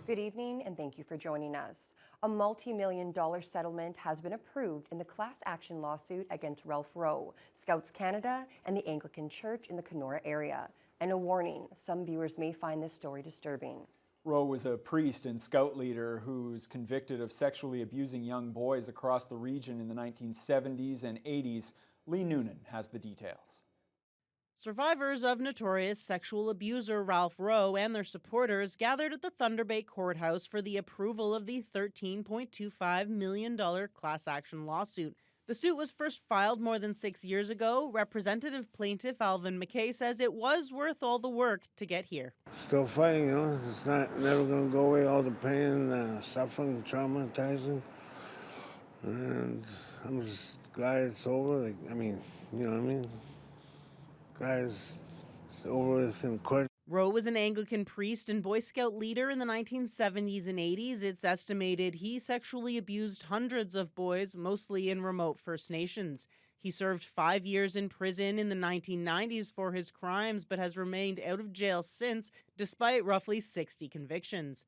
Good evening and thank you for joining us. A multi-million-dollar settlement has been approved in the class action lawsuit against Ralph Rowe, Scouts Canada, and the Anglican Church in the Kenora area. And a warning, some viewers may find this story disturbing. Rowe was a priest and scout leader who was convicted of sexually abusing young boys across the region in the 1970s and 80s. Lee Noonan has the details. Survivors of notorious sexual abuser Ralph Rowe and their supporters gathered at the Thunder Bay Courthouse for the approval of the $13.25 million class action lawsuit. The suit was first filed more than 6 years ago. Representative plaintiff Alvin McKay says it was worth all the work to get here. Still fighting, it's never going to go away, all the pain, suffering, traumatizing. And I'm just glad it's over. You know what I mean? Guys, it's over with in court. Rowe was an Anglican priest and Boy Scout leader in the 1970s and 80s. It's estimated he sexually abused hundreds of boys, mostly in remote First Nations. He served 5 years in prison in the 1990s for his crimes, but has remained out of jail since, despite roughly 60 convictions.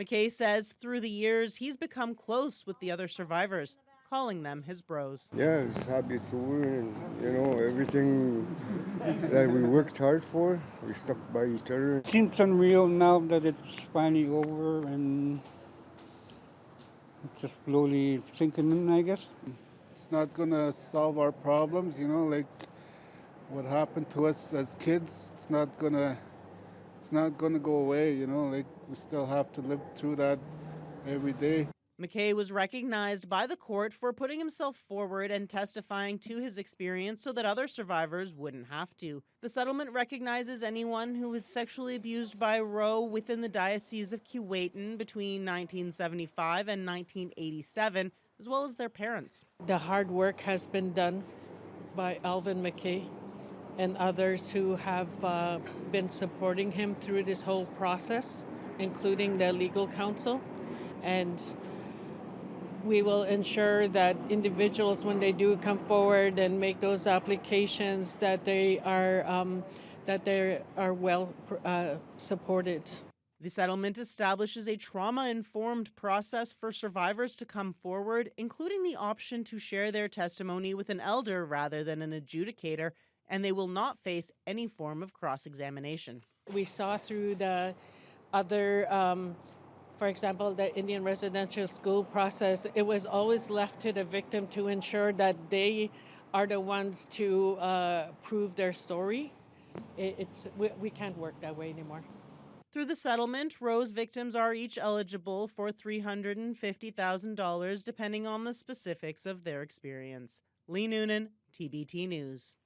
McKay says through the years, he's become close with the other survivors, calling them his bros. Yeah, it's happy it's over, and everything that we worked hard for, we stuck by each other. It seems unreal now that it's finally over and it's just slowly sinking in, I guess. It's not gonna solve our problems, like what happened to us as kids. It's not gonna go away, we still have to live through that every day. McKay was recognized by the court for putting himself forward and testifying to his experience so that other survivors wouldn't have to. The settlement recognizes anyone who was sexually abused by Rowe within the Diocese of Keewatin between 1975 and 1987, as well as their parents. The hard work has been done by Alvin McKay and others who have been supporting him through this whole process, including the legal counsel. And we will ensure that individuals, when they do come forward and make those applications, that they are well supported. The settlement establishes a trauma-informed process for survivors to come forward, including the option to share their testimony with an elder rather than an adjudicator, and they will not face any form of cross-examination. We saw through the other for example, the Indian residential school process, it was always left to the victim to ensure that they are the ones to prove their story. We can't work that way anymore. Through the settlement, Rowe's victims are each eligible for $350,000 depending on the specifics of their experience. Lee Noonan, TBT News.